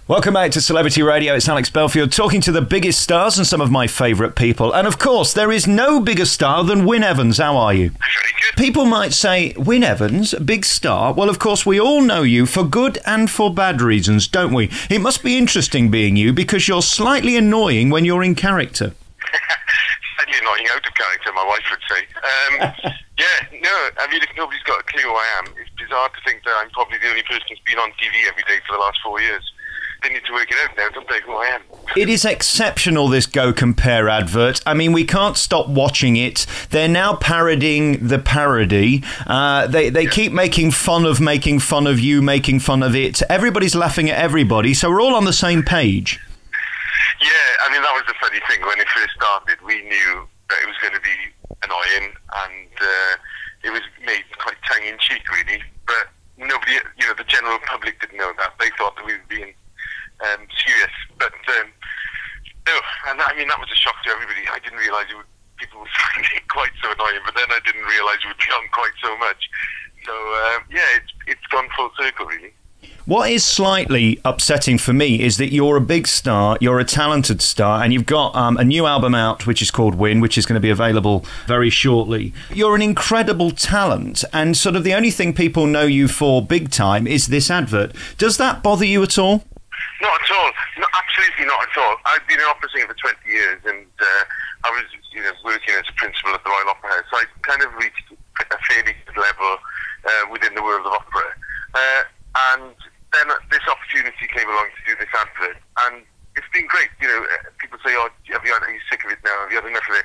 Welcome back to Celebrity Radio. It's Alex Belfield talking to the biggest stars and some of my favourite people. And of course, there is no bigger star than Wynne Evans. How are you? Very good. People might say, Wynne Evans, big star. Well, of course, we all know you for good and for bad reasons, don't we? It must be interesting being you because you're slightly annoying when you're in character. Slightly annoying out of character, my wife would say. Yeah, no, I mean, if nobody's got a clue who I am, it's bizarre to think that I'm probably the only person who's been on TV every day for the last 4 years. They need to work it out now, don't they, who I am? It is exceptional, this Go Compare advert. I mean, we can't stop watching it. They're now parodying the parody. They keep making fun of you, making fun of it. Everybody's laughing at everybody, so we're all on the same page. Yeah, I mean, that was the funny thing. When it first started, we knew that it was going to be annoying, and it was made quite tongue-in-cheek, really. But nobody, the general public didn't know that. They thought that we were being serious, but no, and I mean that was a shock to everybody. I didn't realise people would find it quite so annoying, but then I didn't realise it would be on quite so much. So yeah, it's gone full circle, really. What is slightly upsetting for me is that you're a big star, you're a talented star, and you've got a new album out which is called Wynne, which is going to be available very shortly. You're an incredible talent, and sort of the only thing people know you for big time is this advert. Does that bother you at all? Not at all. No, absolutely not at all. I've been an opera singer for 20 years, and I was, working as a principal at the Royal Opera House. So I kind of reached a fairly good level within the world of opera. And then this opportunity came along to do this advert, and it's been great. People say, "Oh, are you sick of it now? Have you had enough of it?"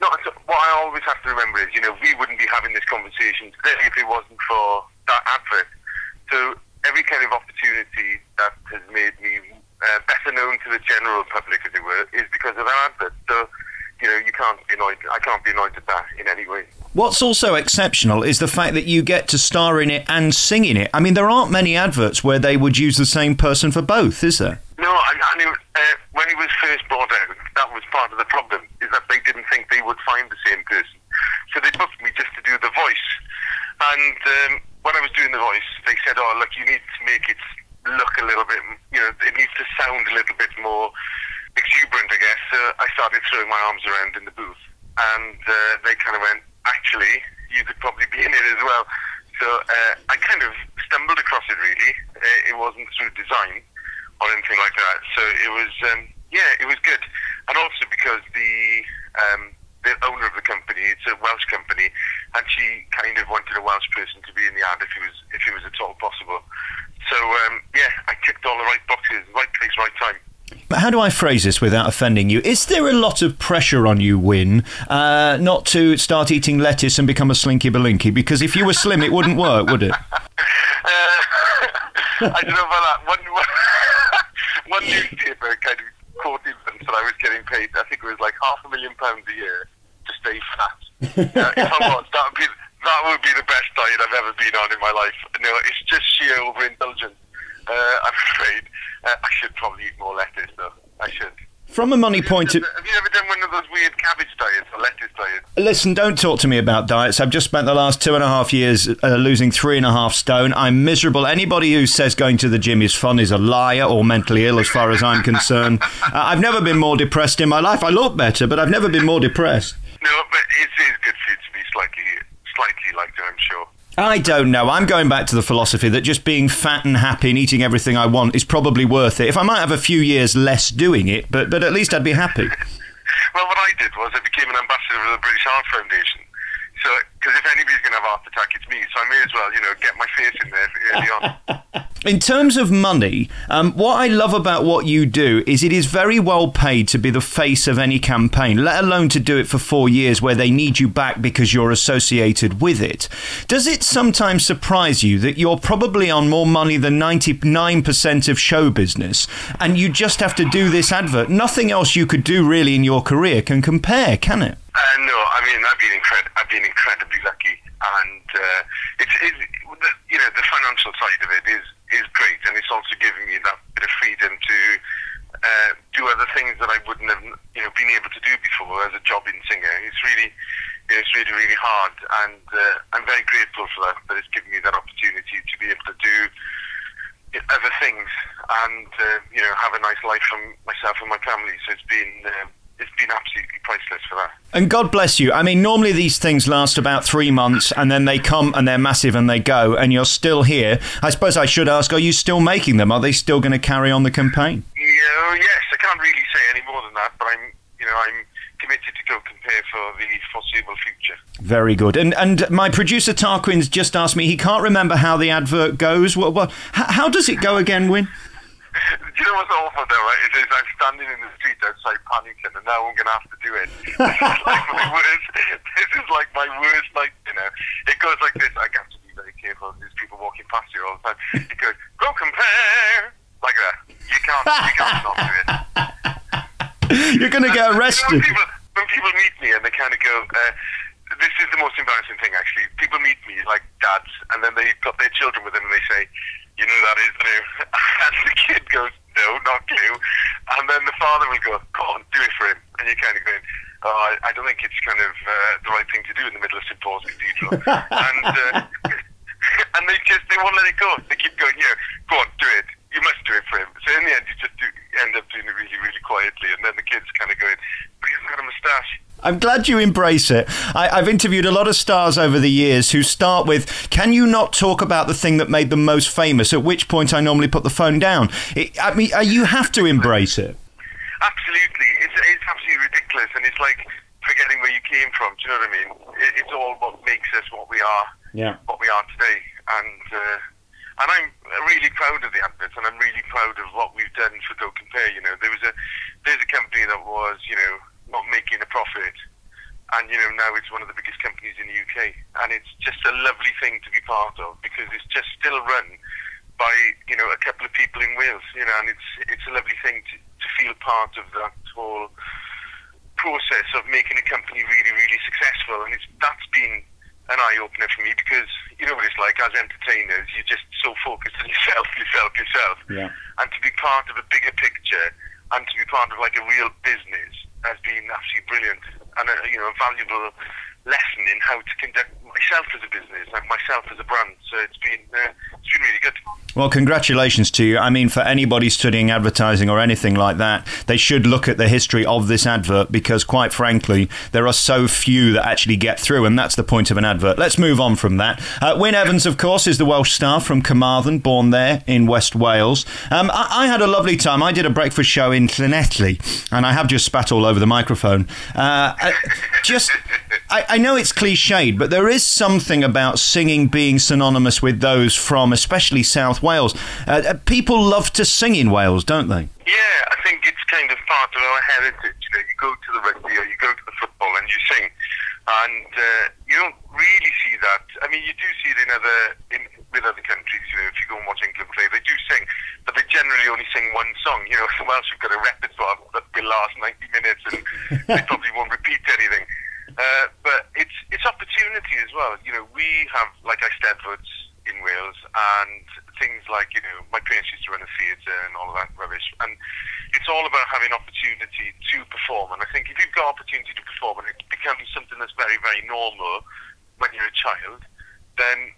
Not at all. What I always have to remember is, we wouldn't be having this conversation today if it wasn't for that advert. So every kind of opportunity that has made me better known to the general public, as it were, is because of that advert. So, you can't be annoyed. I can't be annoyed at that in any way. What's also exceptional is the fact that you get to star in it and sing in it. I mean, there aren't many adverts where they would use the same person for both, is there? No, I mean, when it was first brought out, that was part of the problem, is that they didn't think they would find the same person. So they booked me just to do the voice. And when I was doing the voice, they said, "Oh, look, you need to make it look a little bit, it needs to sound a little bit more exuberant, I guess." So I started throwing my arms around in the booth, and they kind of went, "Actually, you could probably be in it as well." So I kind of stumbled across it, really. It wasn't through design or anything like that. So it was, it was good. And also because the owner of the company, it's a Welsh company, and she kind of wanted a Welsh person to be in the ad if it was at all possible. So I ticked all the right boxes, right place, right time. How do I phrase this without offending you? Is there a lot of pressure on you, Wynne, not to start eating lettuce and become a slinky balinky? Because if you were slim, it wouldn't work, would it? I don't know about that. One newspaper kind of quoted that I was getting paid, I think it was like £500,000 a year to stay fat. If I was, that would be the best diet I've ever been on in my life. No, it's just sheer overindulgence. I'm afraid. I should probably eat more lettuce, though. I should. From a money point of... Have you ever done one of those weird cabbage diets or lettuce diets? Listen, don't talk to me about diets. I've just spent the last 2.5 years losing 3.5 stone. I'm miserable. Anybody who says going to the gym is fun is a liar or mentally ill as far as I'm concerned. I've never been more depressed in my life. I look better, but I've never been more depressed. No, but it is good food to be slightly like that, I'm sure. I don't know. I'm going back to the philosophy that just being fat and happy and eating everything I want is probably worth it. If I might have a few years less doing it, but at least I'd be happy. Well, what I did was I became an ambassador of the British Heart Foundation. So, because if anybody's going to have a heart attack, it's me. So I may as well, get my face in there early on. In terms of money, what I love about what you do is it is very well paid to be the face of any campaign, let alone to do it for 4 years where they need you back because you're associated with it. Does it sometimes surprise you that you're probably on more money than 99% of show business and you just have to do this advert? Nothing else you could do really in your career can compare, can it? No, I mean, I've been incredibly lucky, and the financial side of it is great, and it's also giving me that bit of freedom to do other things that I wouldn't have, been able to do before as a jobbing singer. It's really hard, and I'm very grateful for that it's given me that opportunity to be able to do other things. and have a nice life for myself and my family. So it's been absolutely priceless for that. And God bless you. I mean, normally these things last about 3 months, and then they come and they're massive and they go, and you're still here. I suppose I should ask, are you still making them? Are they still going to carry on the campaign? Yes, I can't really say any more than that, but I'm committed to Go Compare for the foreseeable future. Very good. And my producer Tarquin's just asked me, he can't remember how the advert goes. How does it go again, Wynne? Do you know what's awful though, right? It is I'm standing in the street outside Paddington and now I'm going to have to do it. This is like my worst night, It goes like this. I have to be very careful. There's people walking past you all the time. It goes, Go Compare! Like that. You can't not do it. You're going to get arrested. When people meet me and they kind of go, this is the most embarrassing thing actually. People meet me like dads and then they've got their children with them and they say, you know that is Glue. And the kid goes, no, not Glue. And then the father will go, go on, do it for him. And you're kind of going, oh, I don't think it's kind of the right thing to do in the middle of St. Paul's Cathedral. And they won't let it go. They keep going, go on, do it. You must do it for him. So in the end, you just end up doing it really, really quietly. And then the kid's kind of going, but he hasn't got a moustache. I'm glad you embrace it. I've interviewed a lot of stars over the years who start with, can you not talk about the thing that made them most famous? At which point I normally put the phone down. You have to embrace it. Absolutely. It's absolutely ridiculous. And it's like forgetting where you came from. Do you know what I mean? It's all what makes us what we are. Yeah. What we are today. And I'm really proud of the Advert, and I'm really proud of what we've done for Go Compare. There's a company that was, not making a profit, and now it's one of the biggest companies in the UK, and it's just a lovely thing to be part of because it's just still run by a couple of people in Wales, and it's a lovely thing to feel part of that whole process of making a company really, really successful, and that's been an eye-opener for me because you know what it's like as entertainers, you're just so focused on yourself, yeah. And to be part of a bigger picture and to be part of like a real business has been absolutely brilliant and a valuable lesson in how to conduct myself as a business and myself as a brand. So it's been really good. Well, congratulations to you. I mean, for anybody studying advertising or anything like that, they should look at the history of this advert because, quite frankly, there are so few that actually get through, and that's the point of an advert. Let's move on from that. Wynne Evans, of course, is the Welsh star from Carmarthen, born there in West Wales. I had a lovely time. I did a breakfast show in Llanelli, and I have just spat all over the microphone. I know it's cliched, but there is something about singing being synonymous with those from especially South Wales. People love to sing in Wales, don't they? Yeah, I think it's kind of part of our heritage. You go to the rugby or you go to the football and you sing. And you don't really see that. I mean, you do see it with other countries. If you go and watch England play, they do sing, but they generally only sing one song. The Welsh have got a repertoire that will last 90 minutes and they probably won't repeat anything. But it's opportunity as well. We have, like I said, Adverts in Wales and things like, my parents used to run a theatre and all of that rubbish. And it's all about having opportunity to perform. And I think if you've got opportunity to perform and it becomes something that's very, very normal when you're a child, then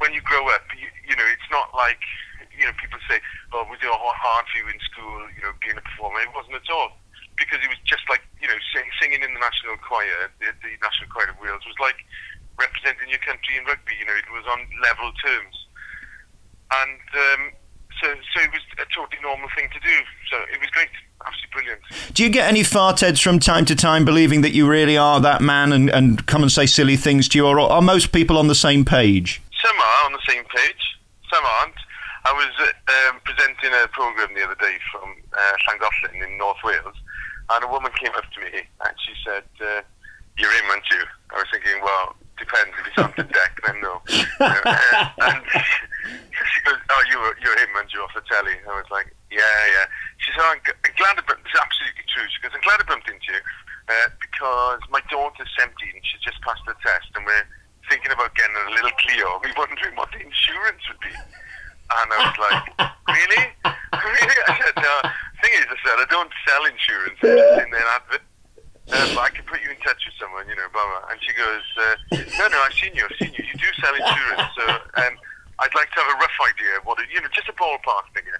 when you grow up, it's not like, people say, oh, was it hard for you in school, being a performer? It wasn't at all. Because it was just like, singing in the National Choir, the National Choir of Wales was like representing your country in rugby, it was on level terms. And so it was a totally normal thing to do. So it was great, absolutely brilliant. Do you get any fartheads from time to time believing that you really are that man and come and say silly things to you, or are most people on the same page? Some are on the same page, some aren't. I was presenting a programme the other day from Llangollen in North Wales, and a woman came up to me and she said, you're in, aren't you? I was thinking, well, depends. If it's on the deck, then no. And she goes, oh, you're him, aren't you, off the telly? I was like, yeah. She said, I'm glad it's absolutely true. She goes, I'm glad I bumped into you because my daughter's 17. She's just passed the test and we're thinking about getting a little Clio. We're wondering what the insurance would be. And I was like, really? Really? I said, no. The thing is, I don't sell insurance. I'm just in there advert. But I can put you in touch with someone, blah, blah. And she goes, no, I've seen you. You do sell insurance. So I'd like to have a rough idea of what it, just a ballpark figure.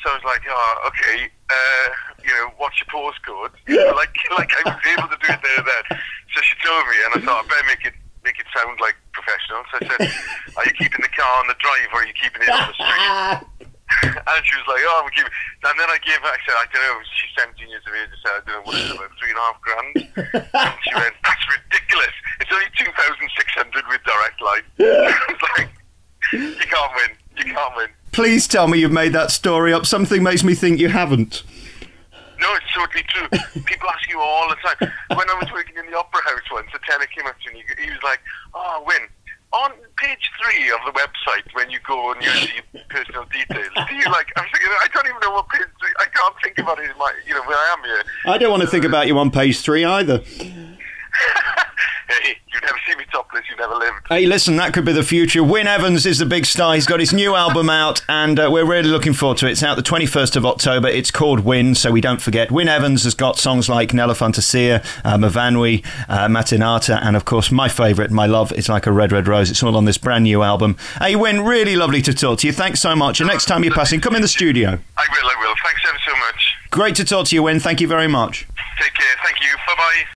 So So I was like, oh, okay, you know, what's your postcode? like I was able to do it there and then. So she told me, and I thought, I better make it sound like professional. So I said, are you keeping the car on the drive or are you keeping it on the street? And she was like, oh, we're keeping... And then I gave her, I said, I don't know, she's 17 years of age. I said, I don't know, what is it, about $3,500? And she went, that's ridiculous. It's only 2,600 with Direct Line. I was like, you can't win. You can't win. Please tell me you've made that story up. Something makes me think you haven't. No, it's totally true. People ask you all the time. When I was working in the Opera House once, a tenor came up to me. He was like, oh, Wynne, on page 3 of the website, when you go and you see personal details, do you like... I'm thinking, I don't even know what page 3... I can't think about it in my... You know, where I am here. I don't want to think about you on page 3 either. Hey, you never see me topless, you never lived. Hey, listen, that could be the future. Wynne Evans is the big star. He's got his new album out, and we're really looking forward to it. It's out the 21st of October. It's called Wynne, so we don't forget. Wynne Evans has got songs like Nella Fantasia, Mavanui, Matinata, and, of course, my favourite, My Love is Like a Red, Red Rose. It's all on this brand new album. Hey, Wynne, really lovely to talk to you. Thanks so much. And next time you're passing, come in the studio. I will. Thanks ever so much. Great to talk to you, Wynne. Thank you very much.